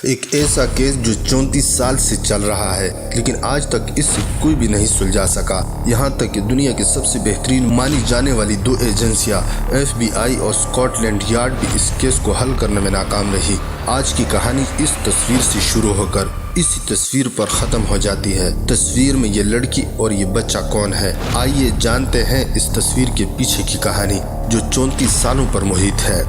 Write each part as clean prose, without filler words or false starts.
एक ऐसा केस जो 34 साल से चल रहा है, लेकिन आज तक इससे कोई भी नहीं सुलझा सका। यहाँ तक कि दुनिया की सबसे बेहतरीन मानी जाने वाली दो एजेंसियां FBI और स्कॉटलैंड यार्ड भी इस केस को हल करने में नाकाम रही। आज की कहानी इस तस्वीर से शुरू होकर इसी तस्वीर पर खत्म हो जाती है। तस्वीर में ये लड़की और ये बच्चा कौन है? आइए जानते हैं इस तस्वीर के पीछे की कहानी जो 34 सालों पर मोहित है।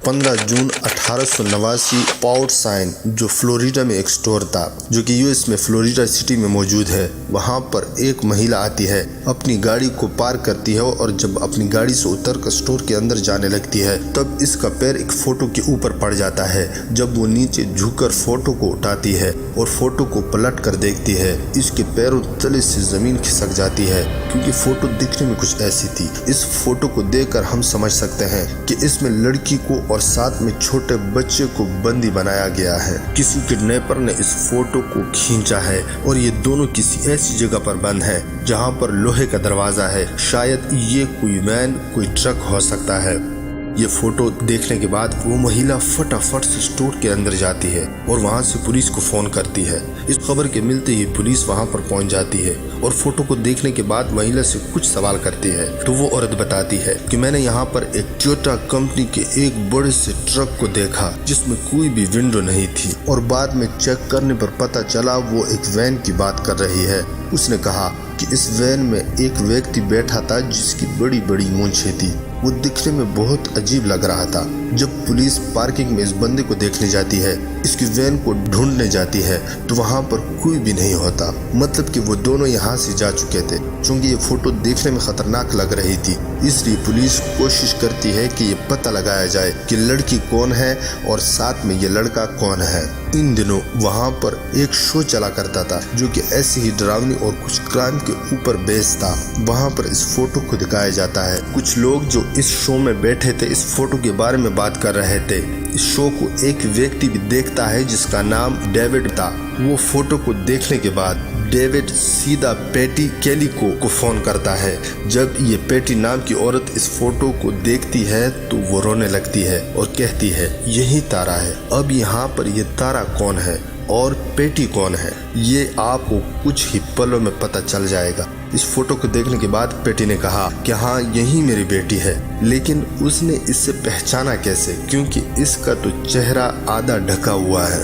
15 जून 1889 पोर्ट साइन, जो फ्लोरिडा में एक स्टोर था जो कि यूएस में फ्लोरिडा सिटी में मौजूद है। वहां पर एक महिला आती है, अपनी गाड़ी को पार्क करती है और जब अपनी गाड़ी से उतरकर स्टोर के अंदर जाने लगती है तब इसका पैर एक फोटो के ऊपर पड़ जाता है। जब वो नीचे झुककर फोटो को उठाती है और फोटो को पलट कर देखती है, इसके पैरों तले से जमीन खिसक जाती है क्योंकि फोटो दिखने में कुछ ऐसी थी। इस फोटो को देखकर हम समझ सकते हैं कि इसमें लड़की को और साथ में छोटे बच्चे को बंदी बनाया गया है। किसी किडनैपर ने इस फोटो को खींचा है और ये दोनों किसी ऐसी जगह पर बंद है जहां पर लोहे का दरवाजा है। शायद ये कोई वैन, कोई ट्रक हो सकता है। ये फोटो देखने के बाद वो महिला फटाफट से स्टोर के अंदर जाती है और वहां से पुलिस को फोन करती है। इस खबर के मिलते ही पुलिस वहां पर पहुंच जाती है और फोटो को देखने के बाद महिला से कुछ सवाल करती है तो वो औरत बताती है कि मैंने यहाँ पर एक टोयोटा कंपनी के एक बड़े से ट्रक को देखा जिसमें कोई भी विंडो नहीं थी और बाद में चेक करने पर पता चला वो एक वैन की बात कर रही है। उसने कहा कि इस वैन में एक व्यक्ति बैठा था जिसकी बड़ी बड़ी मूंछें थी। वो दिखने में बहुत अजीब लग रहा था। जब पुलिस पार्किंग में इस बंदे को देखने जाती है, इसकी वैन को ढूंढने जाती है तो वहां पर कोई भी नहीं होता। मतलब कि वो दोनों यहाँ से जा चुके थे। चूंकि ये फोटो देखने में खतरनाक लग रही थी, इसलिए पुलिस कोशिश करती है कि ये पता लगाया जाए कि लड़की कौन है और साथ में ये लड़का कौन है। इन दिनों वहां पर एक शो चला करता था जो कि ऐसी ही डरावनी और कुछ क्राइम के ऊपर बेस्ड था। वहां पर इस फोटो को दिखाया जाता है। कुछ लोग जो इस शो में बैठे थे इस फोटो के बारे में बात कर रहे थे। इस शो को एक व्यक्ति भी देखता है जिसका नाम डेविड था। वो फोटो को देखने के बाद डेविड सीधा पैटी केलिको को फोन करता है। जब ये पैटी नाम की औरत इस फोटो को देखती है तो वो रोने लगती है और कहती है यही तारा है। अब यहाँ पर ये तारा कौन है और पैटी कौन है, ये आपको कुछ ही पलों में पता चल जाएगा। इस फोटो को देखने के बाद पैटी ने कहा कि हाँ यही मेरी बेटी है, लेकिन उसने इससे पहचाना कैसे, क्योंकि इसका तो चेहरा आधा ढका हुआ है।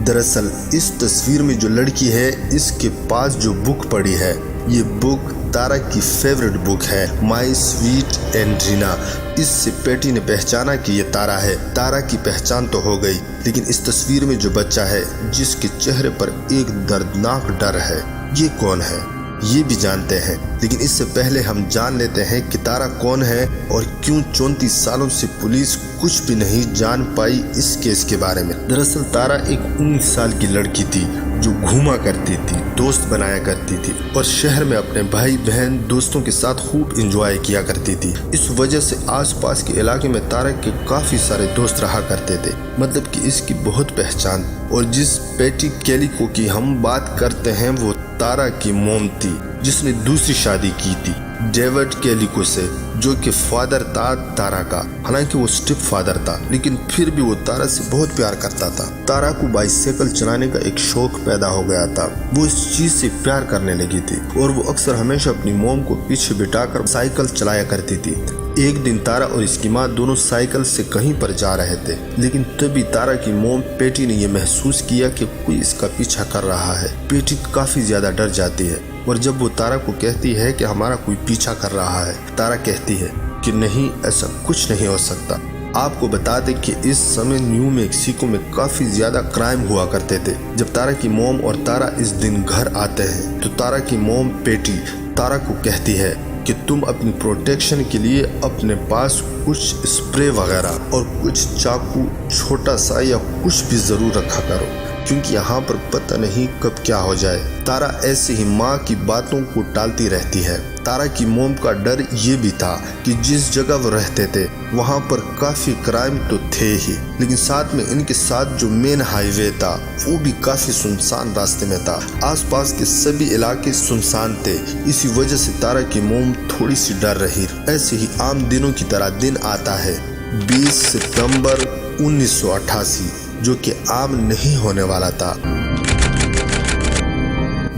दरअसल इस तस्वीर में जो लड़की है इसके पास जो बुक पड़ी है, ये बुक तारा की फेवरेट बुक है, माई स्वीट एंड्रीना। इससे पैटी ने पहचाना कि ये तारा है। तारा की पहचान तो हो गई, लेकिन इस तस्वीर में जो बच्चा है जिसके चेहरे पर एक दर्दनाक डर है, ये कौन है ये भी जानते हैं। लेकिन इससे पहले हम जान लेते हैं कि तारा कौन है और क्यों 34 सालों से पुलिस कुछ भी नहीं जान पाई इस केस के बारे में। दरअसल तारा एक 19 साल की लड़की थी जो घूमा करती थी, दोस्त बनाया करती थी और शहर में अपने भाई बहन दोस्तों के साथ खूब एंजॉय किया करती थी। इस वजह से आसपास के इलाके में तारा के काफी सारे दोस्त रहा करते थे। मतलब कि इसकी बहुत पहचान। और जिस पैटी केलिको की हम बात करते हैं वो तारा की मोम थी जिसने दूसरी शादी की थी डेविड केलिको से, जो कि फादर था तारा का। हालांकि वो स्टेप फादर था, लेकिन फिर भी वो तारा से बहुत प्यार करता था। तारा को बाइसाइकिल चलाने का एक शौक पैदा हो गया था। वो इस चीज से प्यार करने लगी थी और वो अक्सर हमेशा अपनी मोम को पीछे बिठाकर साइकिल चलाया करती थी। एक दिन तारा और इसकी माँ दोनों साइकिल से कहीं पर जा रहे थे, लेकिन तभी तारा की मोम पैटी ने यह महसूस किया कि कोई इसका पीछा कर रहा है। पैटी काफी ज्यादा डर जाती है और जब वो तारा को कहती है कि हमारा कोई पीछा कर रहा है, तारा कहती है कि नहीं, ऐसा कुछ नहीं हो सकता। आपको बता दें कि इस समय न्यू मैक्सिको में काफी ज्यादा क्राइम हुआ करते थे। जब तारा की मोम और तारा इस दिन घर आते हैं तो तारा की मोम पैटी तारा को कहती है कि तुम अपनी प्रोटेक्शन के लिए अपने पास कुछ स्प्रे वगैरह और कुछ चाकू, छोटा सा या कुछ भी जरूर रखा करो। क्योंकि यहाँ पर पता नहीं कब क्या हो जाए। तारा ऐसे ही माँ की बातों को टालती रहती है। तारा की मोम का डर ये भी था कि जिस जगह वो रहते थे वहाँ पर काफी क्राइम तो थे ही, लेकिन साथ में इनके साथ जो मेन हाईवे था वो भी काफी सुनसान रास्ते में था। आसपास के सभी इलाके सुनसान थे। इसी वजह से तारा की मोम थोड़ी सी डर रही। ऐसे ही आम दिनों की तरह दिन आता है 20 सितंबर 1988, जो कि आम नहीं होने वाला था।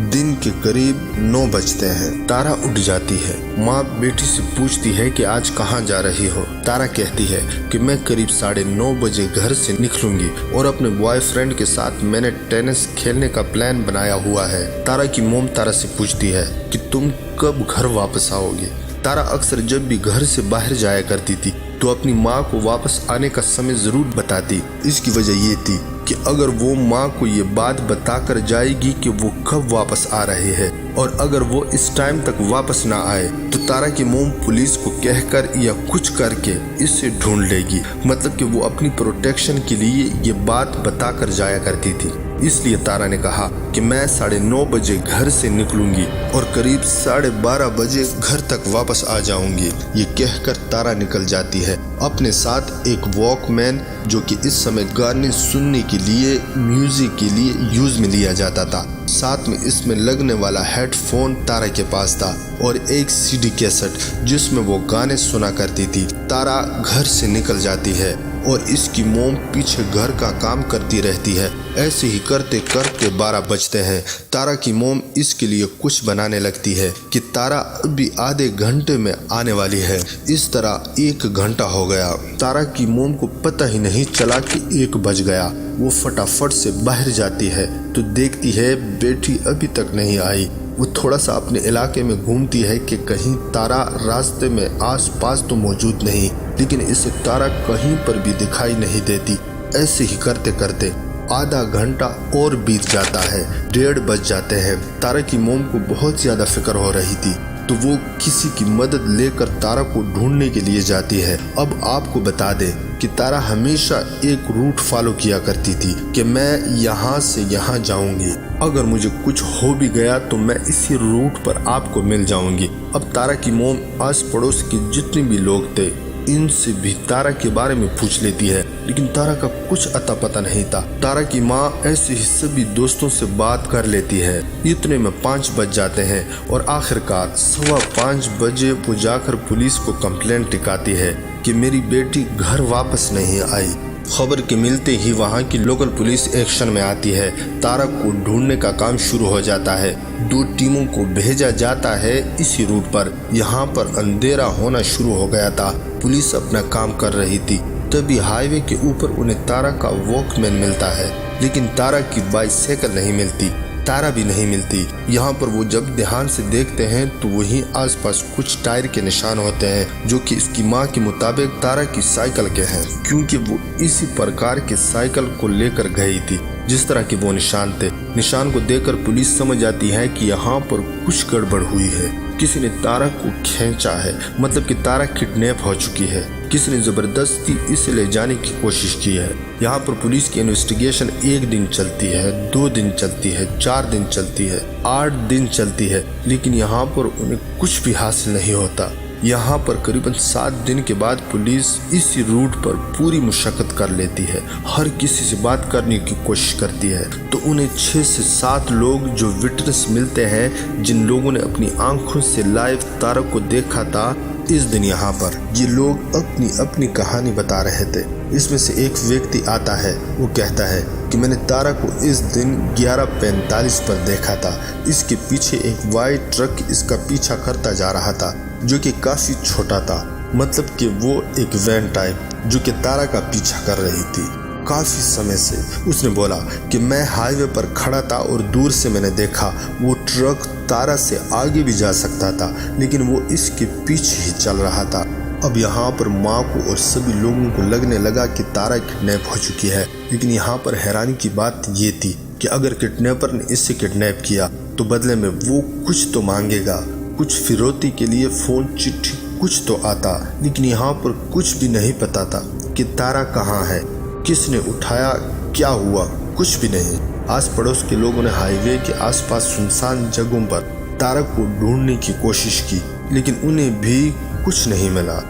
दिन के करीब 9 बजते हैं। तारा उठ जाती है। माँ बेटी से पूछती है कि आज कहाँ जा रही हो। तारा कहती है कि मैं करीब 9:30 बजे घर से निकलूंगी और अपने बॉयफ्रेंड के साथ मैंने टेनिस खेलने का प्लान बनाया हुआ है। तारा की मोम तारा से पूछती है कि तुम कब घर वापस आओगी। तारा अक्सर जब भी घर से बाहर जाया करती थी तो अपनी माँ को वापस आने का समय जरूर बताती। इसकी वजह ये थी कि अगर वो माँ को ये बात बताकर जाएगी कि वो कब वापस आ रहे हैं और अगर वो इस टाइम तक वापस ना आए तो तारा की मोम पुलिस को कहकर या कुछ करके इसे ढूंढ लेगी। मतलब कि वो अपनी प्रोटेक्शन के लिए ये बात बताकर जाया करती थी। इसलिए तारा ने कहा कि मैं 9:30 बजे घर से निकलूंगी और करीब 12:30 बजे घर तक वापस आ जाऊंगी। ये कहकर तारा निकल जाती है। अपने साथ एक वॉकमैन, जो कि इस समय गाने सुनने के लिए, म्यूजिक के लिए यूज में लिया जाता था। साथ में इसमें लगने वाला हेडफोन तारा के पास था और एक सीडी कैसेट जिसमें वो गाने सुना करती थी। तारा घर से निकल जाती है और इसकी मोम पीछे घर का काम करती रहती है। ऐसे ही करते करते 12 बजते हैं। तारा की मोम इसके लिए कुछ बनाने लगती है कि तारा अभी आधे घंटे में आने वाली है। इस तरह 1 घंटा हो गया। तारा की मोम को पता ही नहीं चला कि 1 बज गया। वो फटाफट से बाहर जाती है तो देखती है बेटी अभी तक नहीं आई। वो थोड़ा सा अपने इलाके में घूमती है कि कहीं तारा रास्ते में आसपास तो मौजूद नहीं, लेकिन इसे तारा कहीं पर भी दिखाई नहीं देती। ऐसे ही करते करते आधा घंटा और बीत जाता है। 1:30 बज जाते हैं। तारा की मोम को बहुत ज्यादा फिक्र हो रही थी तो वो किसी की मदद लेकर तारा को ढूंढने के लिए जाती है। अब आपको बता दें कि तारा हमेशा एक रूट फॉलो किया करती थी कि मैं यहाँ से यहाँ जाऊंगी, अगर मुझे कुछ हो भी गया तो मैं इसी रूट पर आपको मिल जाऊंगी। अब तारा की मोम आस पड़ोस के जितने भी लोग थे इनसे भी तारा के बारे में पूछ लेती है, लेकिन तारा का कुछ अता पता नहीं था। तारा की माँ ऐसे ही सभी दोस्तों से बात कर लेती है। इतने में 5 बज जाते हैं और आखिरकार 5:15 बजे वो जाकर पुलिस को कंप्लेंट टिकाती है कि मेरी बेटी घर वापस नहीं आई। खबर के मिलते ही वहाँ की लोकल पुलिस एक्शन में आती है। तारा को ढूंढने का काम शुरू हो जाता है। 2 टीमों को भेजा जाता है इसी रूट पर। यहाँ पर अंधेरा होना शुरू हो गया था। पुलिस अपना काम कर रही थी। तभी हाईवे के ऊपर उन्हें तारा का वॉकमैन मिलता है, लेकिन तारा की बाइसाइकिल नहीं मिलती। तारा भी नहीं मिलती। यहाँ पर वो जब ध्यान से देखते हैं तो वहीं आसपास कुछ टायर के निशान होते हैं जो कि इसकी माँ के मुताबिक तारा की साइकिल के हैं, क्योंकि वो इसी प्रकार के साइकिल को लेकर गई थी जिस तरह के वो निशान थे। निशान को देखकर पुलिस समझ जाती है कि यहाँ पर कुछ गड़बड़ हुई है। किसी ने तारा को खींचा है, मतलब कि तारा किडनैप हो चुकी है। किसी ने जबरदस्ती इसे ले जाने की कोशिश की है। यहाँ पर पुलिस की इन्वेस्टिगेशन 1 दिन चलती है, 2 दिन चलती है, 4 दिन चलती है, 8 दिन चलती है, लेकिन यहाँ पर उन्हें कुछ भी हासिल नहीं होता। यहाँ पर करीबन 7 दिन के बाद पुलिस इसी रूट पर पूरी मुशक्कत कर लेती है। हर किसी से बात करने की कोशिश करती है तो उन्हें 6 से 7 लोग जो विटनेस मिलते हैं, जिन लोगों ने अपनी आंखों से लाइव तारा को देखा था इस दिन। यहाँ पर ये लोग अपनी अपनी कहानी बता रहे थे। इसमें से एक व्यक्ति आता है, वो कहता है कि मैंने तारा को इस दिन 11:45 पर देखा था। इसके पीछे एक वाइट ट्रक इसका पीछा करता जा रहा था जो कि काफी छोटा था, मतलब कि वो एक वैन टाइप जो कि तारा का पीछा कर रही थी काफी समय से। उसने बोला कि मैं हाईवे पर खड़ा था और दूर से मैंने देखा वो ट्रक तारा से आगे भी जा सकता था, लेकिन वो इसके पीछे ही चल रहा था। अब यहाँ पर माँ को और सभी लोगों को लगने लगा कि तारा किडनैप हो चुकी है, लेकिन यहाँ पर हैरानी की बात ये थी कि अगर किडनैपर ने इससे किडनैप किया तो बदले में वो कुछ तो मांगेगा, कुछ फिरौती के लिए फोन, चिट्ठी कुछ तो आता, लेकिन यहाँ पर कुछ भी नहीं पता था कि तारा कहाँ है, किसने उठाया, क्या हुआ, कुछ भी नहीं। आस पड़ोस के लोगों ने हाईवे के आसपास सुनसान जगहों पर तारा को ढूंढने की कोशिश की, लेकिन उन्हें भी कुछ नहीं मिला।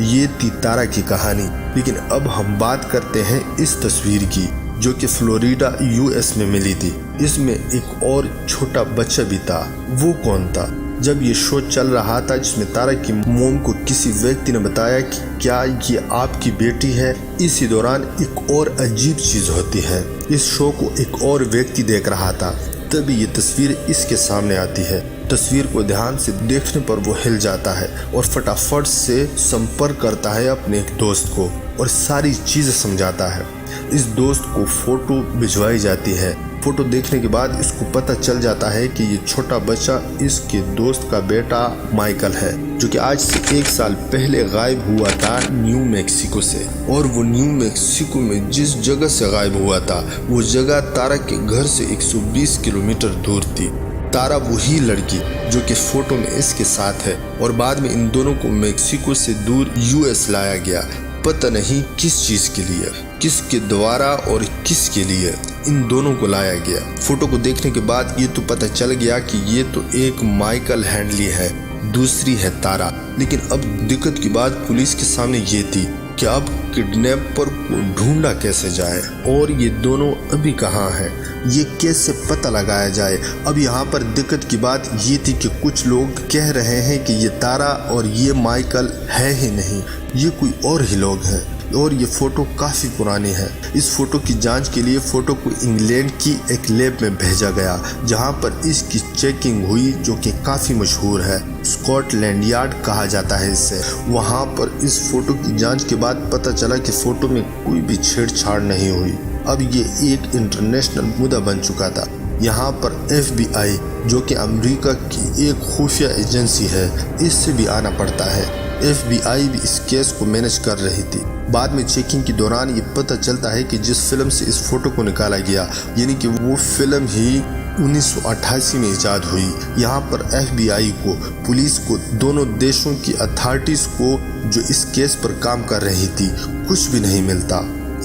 ये थी तारा की कहानी। लेकिन अब हम बात करते हैं इस तस्वीर की, जो कि फ्लोरिडा यूएस में मिली थी। इसमें एक और छोटा बच्चा भी था। वो कौन था? जब ये शो चल रहा था जिसमें तारा की मोम को किसी व्यक्ति ने बताया कि क्या ये आपकी बेटी है, इसी दौरान एक और अजीब चीज होती है। इस शो को एक और व्यक्ति देख रहा था, तभी ये तस्वीर इसके सामने आती है। तस्वीर को ध्यान से देखने पर वो हिल जाता है और फटाफट से संपर्क करता है अपने एक दोस्त को और सारी चीजें समझाता है। इस दोस्त को फोटो भिजवाई जाती है। फोटो देखने के बाद इसको पता चल जाता है कि ये छोटा बच्चा इसके दोस्त का बेटा माइकल है, जो कि आज से 1 साल पहले गायब हुआ था न्यू मैक्सिको से। और वो न्यू मैक्सिको में जिस जगह से गायब हुआ था, वो जगह तारा के घर से 120 किलोमीटर दूर थी। तारा वही लड़की जो कि फोटो में इसके साथ है, और बाद में इन दोनों को मैक्सिको से दूर यूएस लाया गया। पता नहीं किस चीज के लिए, किसके द्वारा और किसके लिए इन दोनों को लाया गया। फोटो को देखने के बाद ये तो पता चल गया कि ये तो एक माइकल हैंडली है, दूसरी है तारा। लेकिन अब दिक्कत की बात पुलिस के सामने ये थी कि अब किडनैपर को ढूंढा कैसे जाए, और ये दोनों अभी कहाँ हैं, ये कैसे पता लगाया जाए। अब यहाँ पर दिक्कत की बात ये थी कि कुछ लोग कह रहे हैं कि ये तारा और ये माइकल है ही नहीं, ये कोई और ही लोग हैं। और ये फोटो काफ़ी पुरानी है। इस फोटो की जांच के लिए फोटो को इंग्लैंड की एक लैब में भेजा गया, जहां पर इसकी चेकिंग हुई, जो कि काफ़ी मशहूर है। स्कॉटलैंड यार्ड कहा जाता है इसे। वहां पर इस फोटो की जांच के बाद पता चला कि फोटो में कोई भी छेड़छाड़ नहीं हुई। अब ये एक इंटरनेशनल मुद्दा बन चुका था। यहाँ पर FBI, जो कि अमेरिका की एक खुफिया एजेंसी है, इससे भी आना पड़ता है। FBI भी इस केस को मैनेज कर रही थी। बाद में चेकिंग के दौरान ये पता चलता है कि जिस फिल्म से इस फोटो को निकाला गया, यानी कि वो फिल्म ही 1988 में इजाद हुई। यहाँ पर FBI को, पुलिस को, दोनों देशों की अथॉरिटीज को जो इस केस पर काम कर रही थी, कुछ भी नहीं मिलता,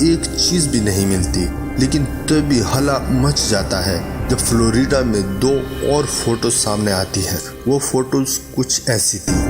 एक चीज भी नहीं मिलती। लेकिन तभी हल्ला मच जाता है जब फ्लोरिडा में 2 और फोटो सामने आती हैं। वो फोटोज कुछ ऐसी थी।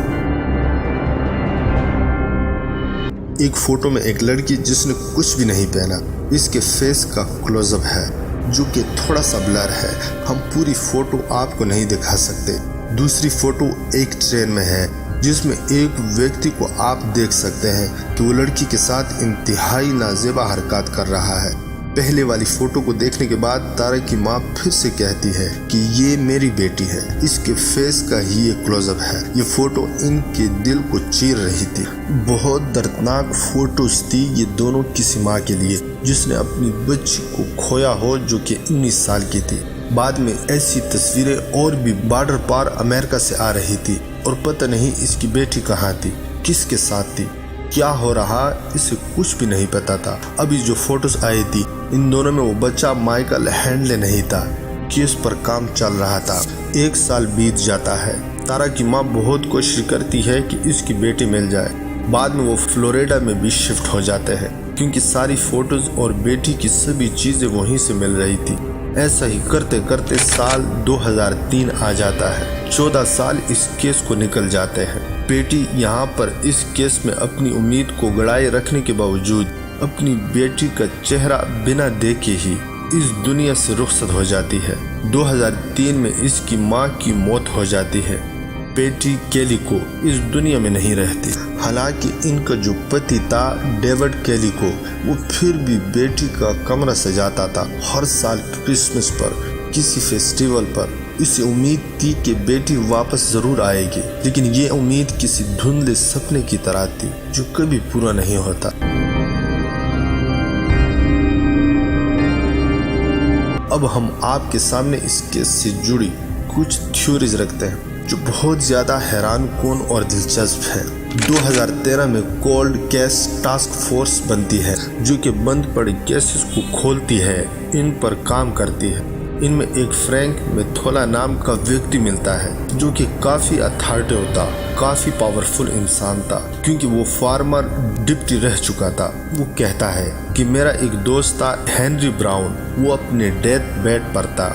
एक फोटो में एक लड़की जिसने कुछ भी नहीं पहना, इसके फेस का क्लोजअप है जो कि थोड़ा सा ब्लर है, हम पूरी फोटो आपको नहीं दिखा सकते। दूसरी फोटो एक ट्रेन में है, जिसमें एक व्यक्ति को आप देख सकते हैं कि वो लड़की के साथ इंतहाई नाजेबा हरकत कर रहा है। पहले वाली फोटो को देखने के बाद तारा की माँ फिर से कहती है कि ये मेरी बेटी है, इसके फेस का ही ये क्लोजअप है। ये फोटो इनके दिल को चीर रही थी। बहुत दर्दनाक फोटोज थी ये दोनों किसी माँ के लिए जिसने अपनी बच्ची को खोया हो, जो कि 19 साल की थी। बाद में ऐसी तस्वीरें और भी बॉर्डर पार अमेरिका से आ रही थी, और पता नहीं इसकी बेटी कहाँ थी, किसके साथ थी, क्या हो रहा, इसे कुछ भी नहीं पता था। अभी जो फोटोज आई थी, इन दोनों में वो बच्चा माइकल हैंडले नहीं था। केस पर काम चल रहा था। 1 साल बीत जाता है। तारा की माँ बहुत कोशिश करती है कि इसकी बेटी मिल जाए। बाद में वो फ्लोरिडा में भी शिफ्ट हो जाते हैं, क्योंकि सारी फोटोज और बेटी की सभी चीजें वहीं से मिल रही थी। ऐसा ही करते करते साल 2003 आ जाता है। 14 साल इस केस को निकल जाते हैं। बेटी यहाँ पर इस केस में अपनी उम्मीद को गड़ाए रखने के बावजूद अपनी बेटी का चेहरा बिना देखे ही इस दुनिया से रुखसत हो जाती है। 2003 में इसकी माँ की मौत हो जाती है। बेटी केली को इस दुनिया में नहीं रहती। हालांकि इनका जो पति था डेविड केली को, वो फिर भी बेटी का कमरा सजाता था। हर साल क्रिसमस पर, किसी फेस्टिवल पर इसे उम्मीद थी कि बेटी वापस जरूर आएगी, लेकिन ये उम्मीद किसी धुंधले सपने की तरह थी जो कभी पूरा नहीं होता। अब हम आपके सामने इस केस से जुड़ी कुछ थ्योरीज रखते हैं जो बहुत ज़्यादा हैरानकुन और दिलचस्प है। 2013 में कोल्ड केस टास्क फोर्स बनती है, जो कि बंद पड़े केसेस को खोलती है, इन पर काम करती है। इनमें एक फ्रैंक मेथोला नाम का व्यक्ति मिलता है जो कि काफी अथॉरिटेटिव था, काफी पावरफुल इंसान था क्योंकि वो फार्मर डिप्टी रह चुका था। वो कहता है कि मेरा एक दोस्त था हेनरी ब्राउन, वो अपने डेथ बेड पर था,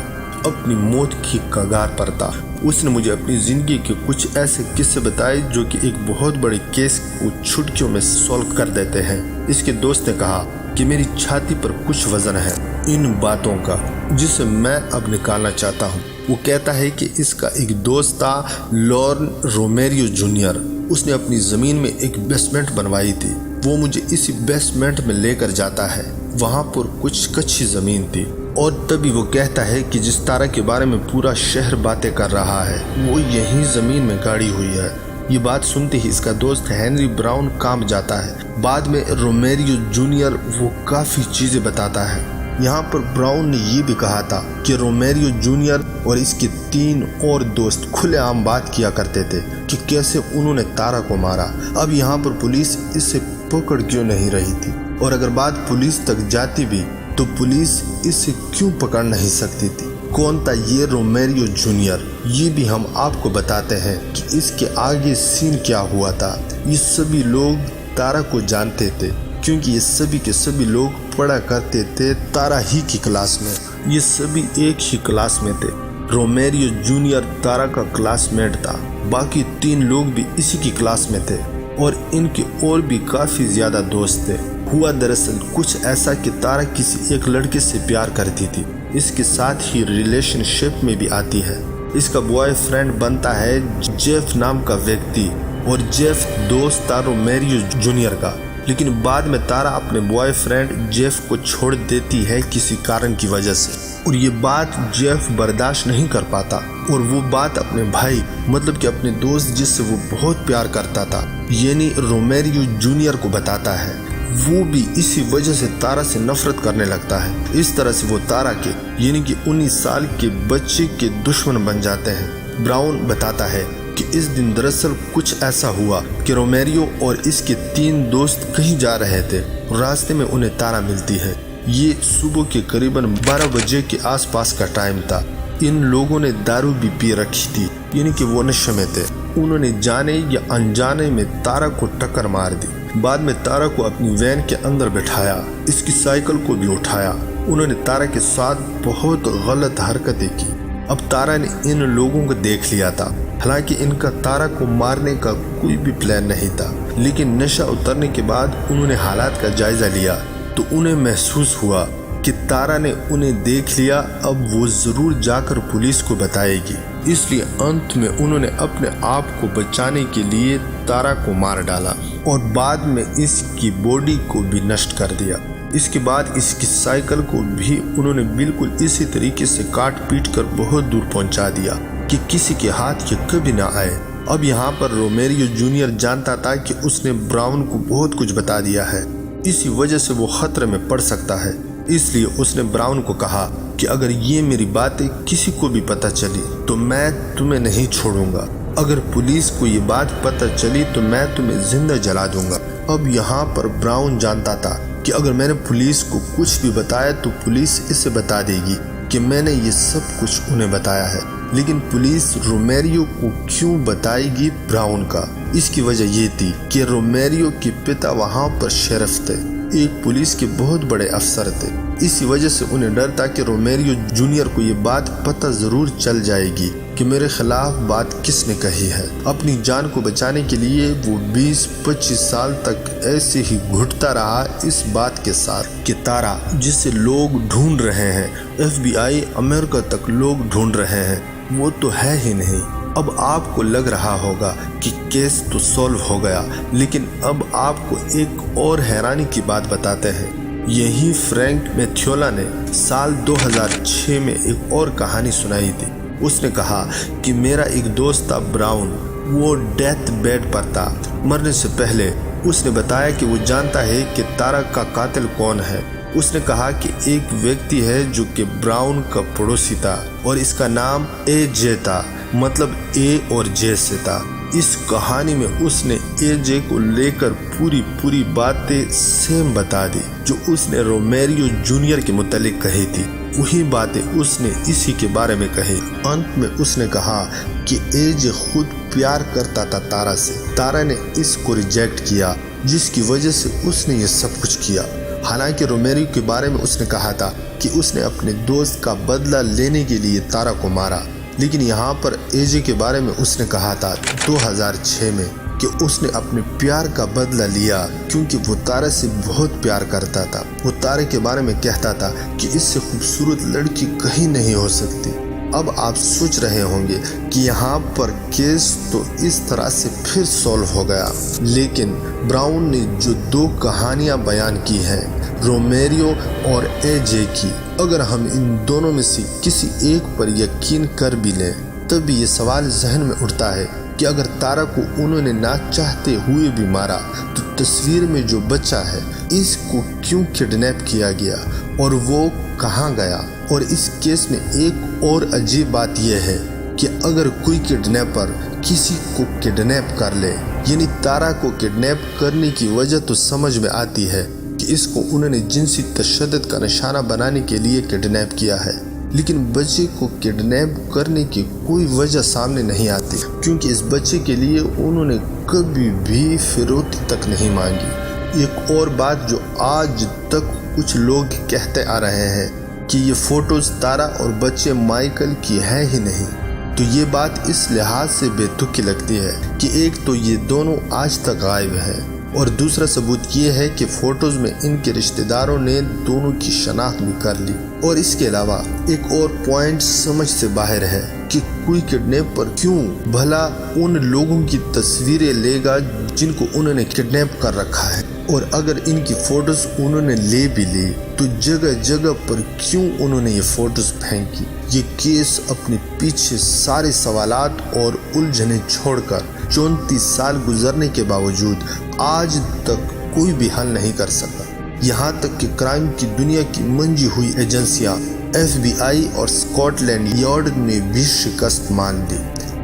अपनी मौत की कगार पर था। उसने मुझे अपनी जिंदगी के कुछ ऐसे किस्से बताए जो कि एक बहुत बड़े केस को चुटकियों में सॉल्व कर देते हैं। इसके दोस्त ने कहा कि मेरी छाती पर कुछ वजन है इन बातों का जिसे मैं अब निकालना चाहता हूँ। वो कहता है कि इसका एक दोस्त था लॉर्न रोमेरियो जूनियर। उसने अपनी जमीन में एक बेसमेंट बनवाई थी। वो मुझे इसी बेसमेंट में लेकर जाता है। वहाँ पर कुछ कच्ची जमीन थी और तभी वो कहता है कि जिस तारा के बारे में पूरा शहर बातें कर रहा है वो यही जमीन में गाड़ी हुई है। ये बात सुनते ही इसका दोस्त हेनरी ब्राउन काम जाता है। बाद में रोमेरियो जूनियर वो काफी चीजें बताता है। यहाँ पर ब्राउन ने ये भी कहा था कि रोमेरियो जूनियर और इसके 3 और दोस्त खुलेआम बात किया करते थे कि कैसे उन्होंने तारा को मारा। अब यहाँ पर पुलिस इसे पकड़ क्यों नहीं रही थी, और अगर बात पुलिस तक जाती भी तो पुलिस इसे क्यों पकड़ नहीं सकती थी। कौन था ये रोमेरियो जूनियर, ये भी हम आपको बताते हैं कि इसके आगे सीन क्या हुआ था। ये सभी लोग तारा को जानते थे क्योंकि ये सभी के सभी लोग पढ़ा करते थे तारा ही की क्लास में। ये सभी एक ही क्लास में थे। रोमेरियो जूनियर तारा का क्लासमेट था, बाकी 3 लोग भी इसी की क्लास में थे और इनके और भी काफी ज्यादा दोस्त थे। हुआ दरअसल कुछ ऐसा कि तारा किसी एक लड़के से प्यार करती थी। इसके साथ ही रिलेशनशिप में भी आती है। इसका बॉयफ्रेंड बनता है जेफ नाम का व्यक्ति और जेफ दोस्त था रोमेरियो जूनियर का। लेकिन बाद में तारा अपने बॉयफ्रेंड जेफ को छोड़ देती है किसी कारण की वजह से, और ये बात जेफ बर्दाश्त नहीं कर पाता और वो बात अपने भाई मतलब कि अपने दोस्त जिससे वो बहुत प्यार करता था यानी रोमेरियो जूनियर को बताता है। वो भी इसी वजह से तारा से नफरत करने लगता है। इस तरह से वो तारा के यानी कि 19 साल के बच्चे के दुश्मन बन जाते हैं। ब्राउन बताता है कि इस दिन दरअसल कुछ ऐसा हुआ कि रोमेरियो और इसके 3 दोस्त कहीं जा रहे थे। रास्ते में उन्हें तारा मिलती है। ये सुबह के करीबन 12 बजे के आसपास का टाइम था। इन लोगों ने दारू भी पी रखी थी यानी कि वो नशे में थे। उन्होंने जाने या अनजाने में तारा को टक्कर मार दी। बाद में तारा को अपनी वैन के अंदर बैठाया, इसकी साइकिल को भी उठाया। उन्होंने तारा के साथ बहुत गलत हरकतें की। अब तारा ने इन लोगों को देख लिया था। हालांकि इनका तारा को मारने का कोई भी प्लान नहीं था, लेकिन नशा उतरने के बाद उन्होंने हालात का जायजा लिया तो उन्हें महसूस हुआ कि तारा ने उन्हें देख लिया। अब वो जरूर जाकर पुलिस को बताएगी, इसलिए अंत में उन्होंने अपने आप को बचाने के लिए तारा को मार डाला और बाद में इसकी बॉडी को भी नष्ट कर दिया। इसके बाद इसकी साइकिल को भी उन्होंने बिल्कुल इसी तरीके से काट पीट कर बहुत दूर पहुंचा दिया कि किसी के हाथ ये कभी ना आए। अब यहाँ पर रोमेरियो जूनियर जानता था कि उसने ब्राउन को बहुत कुछ बता दिया है, इसी वजह से वो खतरे में पड़ सकता है। इसलिए उसने ब्राउन को कहा कि अगर ये मेरी बातें किसी को भी पता चली तो मैं तुम्हें नहीं छोड़ूंगा। अगर पुलिस को ये बात पता चली तो मैं तुम्हें जिंदा जला दूंगा। अब यहाँ पर ब्राउन जानता था कि अगर मैंने पुलिस को कुछ भी बताया तो पुलिस इसे बता देगी कि मैंने ये सब कुछ उन्हें बताया है। लेकिन पुलिस रोमेरियो को क्यों बताएगी ब्राउन का? इसकी वजह ये थी कि रोमेरियो के पिता वहाँ पर शेरिफ थे, एक पुलिस के बहुत बड़े अफसर थे। इसी वजह से उन्हें डर था कि रोमेरियो जूनियर को ये बात पता जरूर चल जाएगी कि मेरे खिलाफ बात किसने कही है। अपनी जान को बचाने के लिए वो 20-25 साल तक ऐसे ही घुटता रहा इस बात के साथ कि तारा जिसे लोग ढूंढ रहे हैं, FBI अमेरिका तक लोग ढूंढ रहे हैं, वो तो है ही नहीं। अब आपको लग रहा होगा कि केस तो सॉल्व हो गया, लेकिन अब आपको एक और हैरानी की बात बताते हैं। यही फ्रैंक मेथोला ने साल 2006 में एक और कहानी सुनाई थी। उसने कहा कि मेरा एक दोस्त था ब्राउन, वो डेथ बेड पर था। मरने से पहले उसने बताया कि वो जानता है कि तारा का कातिल कौन है। उसने कहा कि एक व्यक्ति है जो कि ब्राउन का पड़ोसी था और इसका नाम AJ था, मतलब A और J से था। इस कहानी में उसने AJ को लेकर पूरी बातें सेम बता दी जो उसने रोमेरियो जूनियर के मुतालिक कही थी। वही बातें उसने इसी के बारे में कही। अंत में उसने कहा कि एजे खुद प्यार करता था तारा से। तारा ने इसको रिजेक्ट किया, जिसकी वजह से उसने ये सब कुछ किया। हालांकि रोमेरो के बारे में उसने कहा था कि उसने अपने दोस्त का बदला लेने के लिए तारा को मारा, लेकिन यहाँ पर एजे के बारे में उसने कहा था 2006 में कि उसने अपने प्यार का बदला लिया क्योंकि वो तारा से बहुत प्यार करता था। वो तारा के बारे में कहता था कि इससे खूबसूरत लड़की कहीं नहीं हो सकती। अब आप सोच रहे होंगे कि यहाँ पर केस तो इस तरह से फिर सॉल्व हो गया, लेकिन ब्राउन ने जो 2 कहानियाँ बयान की हैं, रोमेरो और एजे की, अगर हम इन दोनों में से किसी एक पर यकीन कर भी लें, तब भी ये सवाल जहन में उठता है कि अगर तारा को उन्होंने ना चाहते हुए भी मारा तो तस्वीर में जो बच्चा है इसको क्यों किडनैप किया गया और वो कहाँ गया। और इस केस में एक और अजीब बात यह है कि अगर कोई किडनैपर किसी को किडनैप कर ले, यानी तारा को किडनैप करने की वजह तो समझ में आती है कि इसको उन्होंने जिनसी तशद्दुद का निशाना बनाने के लिए किडनैप किया है, लेकिन बच्चे को किडनैप करने की कोई वजह सामने नहीं आती क्योंकि इस बच्चे के लिए उन्होंने कभी भी फिरौती तक नहीं मांगी। एक और बात जो आज तक कुछ लोग कहते आ रहे हैं कि ये फोटोज तारा और बच्चे माइकल की है ही नहीं, तो ये बात इस लिहाज से बेतुकी लगती है कि एक तो ये दोनों आज तक गायब है और दूसरा सबूत ये है कि फोटोज में इनके रिश्तेदारों ने दोनों की शनाख्त भी कर ली। और इसके अलावा एक और पॉइंट समझ से बाहर है कि कोई किडनैपर क्यों भला उन लोगों की तस्वीरें लेगा जिनको उन्होंने किडनैप कर रखा है, और अगर इनकी फोटोज उन्होंने ले भी ली तो जगह जगह पर क्यों उन्होंने ये फोटोज फेंकी। ये केस अपने पीछे सारे सवालात और उलझने छोड़कर 34 साल गुजरने के बावजूद आज तक कोई भी हल नहीं कर सका। यहाँ तक कि क्राइम की दुनिया की मंजी हुई एजेंसियां FBI और स्कॉटलैंड यार्ड ने भी शिकस्त मान ली।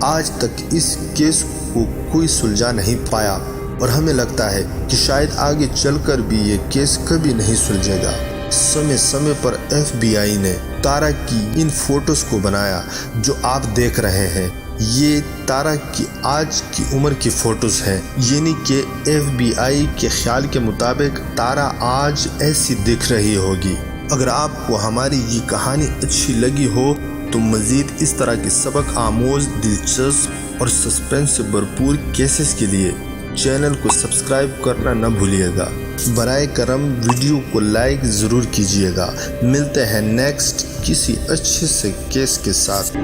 आज तक इस केस को कोई सुलझा नहीं पाया और हमें लगता है कि शायद आगे चलकर भी ये केस कभी नहीं सुलझेगा। समय समय पर FBI ने तारा की इन फोटोज को बनाया जो आप देख रहे हैं। ये तारा की आज की उम्र की फोटोज हैं, यानी कि FBI के ख्याल के मुताबिक तारा आज ऐसी दिख रही होगी। अगर आपको हमारी ये कहानी अच्छी लगी हो तो मज़ीद इस तरह के सबक आमोज, दिलचस्प और सस्पेंस से भरपूर केसेस के लिए चैनल को सब्सक्राइब करना न भूलिएगा। बराए करम वीडियो को लाइक ज़रूर कीजिएगा। मिलते हैं नेक्स्ट किसी अच्छे से केस के साथ।